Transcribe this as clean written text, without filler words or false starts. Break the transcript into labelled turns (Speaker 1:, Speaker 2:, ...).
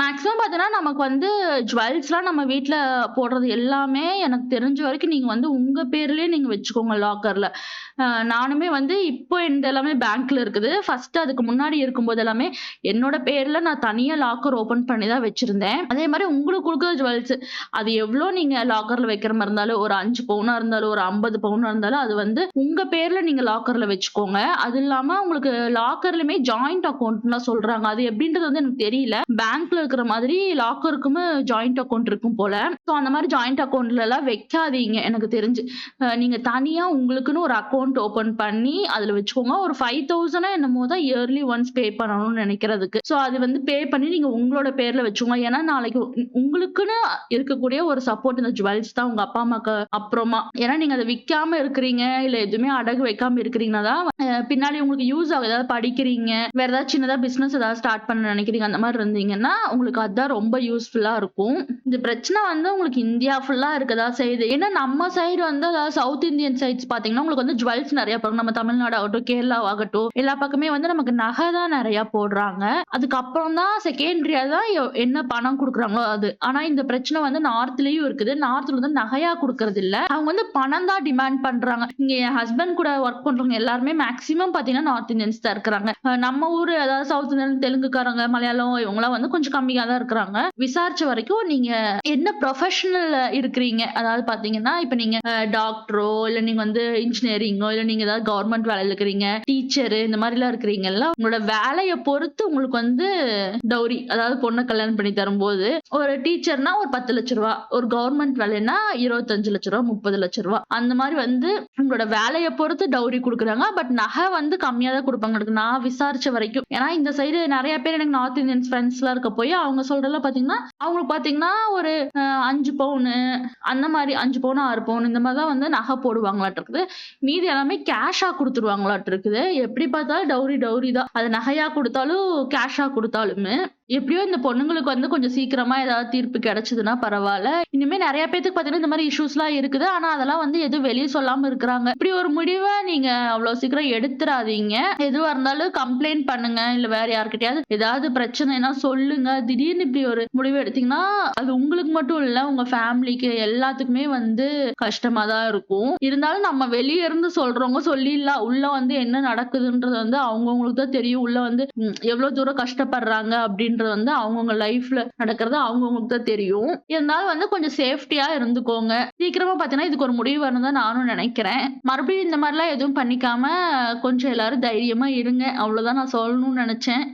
Speaker 1: Maximum பார்த்தீங்கன்னா, நமக்கு வந்து ஜுவல்ஸ்லாம் நம்ம வீட்ல போடுறது எல்லாமே எனக்கு தெரிஞ்ச வரைக்கும் நீங்க வந்து உங்க பேர்லயே நீங்க வச்சுக்கோங்க லாக்கர்ல. நானுமே வந்து இப்போ என்து எல்லாமே பேங்க்ல இருக்குது. ஃபர்ஸ்ட் அதுக்கு முன்னாடி இருக்கும்போது எல்லாமே என்னோட பேர்ல நான் தனியா லாக்கர் ஓப்பன் பண்ணி தான் வச்சிருந்தேன். அதே மாரி உங்களுக்கு குடுக்குற ஜுவல்ஸ் அது எவ்ளோ நீங்க லாக்கர்ல வைக்கிற மாரி இருந்தாலும், ஒரு 5 பவுனா இருந்தாலும், ஒரு 50 பவுனா இருந்தாலும், அது வந்து உங்க பேர்ல நீங்க லாக்கர்ல வச்சுக்கோங்க. அது இல்லாம உங்களுக்கு லாக்கர்லயுமே ஜாயிண்ட் அக்கவுண்ட்லாம் சொல்றாங்க. அது எப்படின்றது வந்து எனக்கு தெரியல. பேங்க்ல இருக்கிற மாதிரி லாக்கருக்குமே ஜாயிண்ட் அக்கவுண்ட் இருக்கும் போல. ஸோ அந்த மாரி ஜாயிண்ட் அக்கவுண்ட்லலாம் வைக்காதீங்க எனக்கு தெரிஞ்சு. நீங்க தனியா உங்களுக்குன்னு ஒரு அக்கவுண்ட் ஓப்பன் பண்ணி அதுல வச்சுக்கோங்க. ஒரு 5000 என்னமோ தான் இயர்லி ஒன்ஸ் பே பண்ணணும்னு நெனைக்கிறதுக்கு. ஸோ அது வந்து பே பண்ணி நீங்க உங்களோட பேர்ல வச்சுக்கோங்க. ஏன்னா நாளைக்கு உங்களுக்குன்னு இருக்கக்கூடிய ஒரு சப்போர்ட் இந்த ஜுவல்ஸ் தான் உங்க அப்பா, அம்மாக்கு அப்புறமா. ஏன்னா நீங்க அத விக்காம இருக்கிறீங்க, இல்ல எதுவுமே அடகு வைக்காம இருக்கிறீங்கன்னா தான், பின்னாடி உங்களுக்கு யூஸ் ஆகும். ஏதாவது படிக்கிறீங்க, வேற ஏதாவது சின்னதா பிசினஸ் ஏதாவது ஸ்டார்ட் பண்ண நெனைக்கிறீங்க. அந்த மாரி இருந்தீங்கன்னா, உங்களுக்கு அதான் ரொம்ப யூஸ்ஃபுல்லா இருக்கும். இந்த பிரச்சனை வந்து உங்களுக்கு இந்தியா ஃபுல்லா இருக்கதா செய்யுது. ஏன்னா நம்ம சைடு வந்து அதாவது சவுத் இந்தியன் சைட்ஸ் பார்த்தீங்கன்னா, உங்களுக்கு வந்து ஜுவல்ஸ் நெறைய போடுறாங்க. நம்ம தமிழ்நாடு ஆகட்டும், கேரளா ஆகட்டும், எல்லா பக்கமே வந்து நமக்கு நகை தான் நெறைய போடுறாங்க. அதுக்கப்புறம் தான் செகண்டரியா தான் என்ன பணம் குடுக்குறாங்களோ அது. ஆனா இந்த பிரச்சனை வந்து நார்த்லயும் இருக்குது. நார்த்ல வந்து நகையா குடுக்கறது இல்ல. அவங்க வந்து பணம் தான் டிமாண்ட் பண்றாங்க. இங்க என் ஹஸ்பண்ட் கூட ஒர்க் பண்றவங்க எல்லாருமே மேக்ஸிமம் பார்த்தீங்கன்னா, நார்த் இந்தியன்ஸ் தான் இருக்கிறாங்க. நம்ம ஊரு அதாவது சவுத் இந்தியன், தெலுங்குக்காரங்க, மலையாளம் இவங்கலாம் வந்து கொஞ்சம் கம்மியா தான் இருக்கிறாங்க. விசாரிச்ச வரைக்கும் நீங்க என்ன ப்ரொஃபஷனல்ல இருக்கிறீங்க? அதாவது பார்த்தீங்கன்னா, இப்ப நீங்க டாக்டரோ, இல்ல நீங்க வந்து இன்ஜினியரிங்கோ, இல்ல நீங்க ஏதாவது கவர்ன்மெண்ட் வேலையில இருக்கிறீங்க, டீச்சரு இந்த மாரிலாம் இருக்கிறீங்கல்ல, உங்களோட வேலைய பொறுத்து உங்களுக்கு வந்து டவுரி அதாவது பொண்ண கல்யாணம் பண்ணி தரும்போது, ஒரு டீச்சர்னா ஒரு ரூ. 10,00,000 ஒரு கவர்ன்மெண்ட் வேலைன்னா ரூ. 25,00,000 ரூ. 30,00,000 அந்த மாரி வந்து உங்களோட வேலைய பொறுத்து டவுரி குடுக்குறாங்க. பட் நகை வந்து கம்மியா தான் குடுப்பாங்க. எனக்கு நான் விசாரிச்ச வரைக்கும். ஏன்னா இந்த சைடு நெறைய பேர் எனக்கு நார்த் இந்தியன்ஸ் ஃப்ரெண்ட்ஸ்லாம் இருக்க போய் அவங்க சொல்றதெல்லாம் பார்த்தீங்கன்னா, அவங்களுக்கு பார்த்தீங்கன்னா ஒரு 5 பவுனு அந்த மாரி 5 பவுனு, 6 பவுன் இந்த மாரி தான் வந்து நகை போடுவாங்களாட்டுருக்குது. மீதி எல்லாமே கேஷா குடுத்துருவாங்களாட்டுருக்குது. எப்படி பார்த்தாலும் டவுரி டவுரி தான். அது நகையா குடுத்தாலும், கேஷா குடுத்தாலுமே. எப்படியோ இந்த பொண்ணுங்களுக்கு வந்து கொஞ்சம் சீக்கிரமா ஏதாவது தீர்ப்பு கிடைச்சதுன்னா பரவால்ல. இனிமே நெறைய பேத்துக்கு பார்த்தீங்கன்னா, இந்த மாரி இஷ்யூஸ்லாம் இருக்குது. ஆனா அதெல்லாம் வந்து எதுவும் வெளிய சொல்லாம இருக்கிறாங்க. இப்படி ஒரு முடிவ நீங்க அவ்வளோ சீக்கிரம் எடுத்துறாதீங்க. எதுவா இருந்தாலும் கம்ப்ளைண்ட் பண்ணுங்க. இல்ல வேற யார்கிட்டயாவது ஏதாவது பிரச்சனைன்னா சொல்லுங்க. திடீர்னு இப்படி ஒரு முடிவு எடுத்தீங்கன்னா, அது உங்களுக்கு மட்டும் இல்ல, உங்க ஃபேமிலிக்கு எல்லாத்துக்குமே வந்து கஷ்டமா தான் இருக்கும். இருந்தாலும் நம்ம வெளிய இருந்து சொல்றவங்க சொல்லிடலாம். உள்ள வந்து என்ன நடக்குதுன்றது வந்து அவங்கவங்களுக்கு தான் தெரியும். உள்ள வந்து எவ்வளோ தூரம் கஷ்டப்படுறாங்க அப்படின்றது வந்து அவங்கவங்க லைஃப்ல நடக்கிறது அவங்கவங்களுக்கு தான் தெரியும். இருந்தாலும் வந்து கொஞ்சம் சேஃப்டியா இருந்துக்கோங்க. சீக்கிரமா பார்த்தீங்கன்னா, இதுக்கு ஒரு முடிவு வரணும் தான் நானும் நெனைக்கிறேன். மறுபடியும் இந்த மாரிலாம் எதுவும் பண்ணிக்காம கொஞ்சம் எல்லாரும் தைரியமா இருங்க. அவ்வளோதான் நான் சொல்லணும்னு நெனச்சேன்.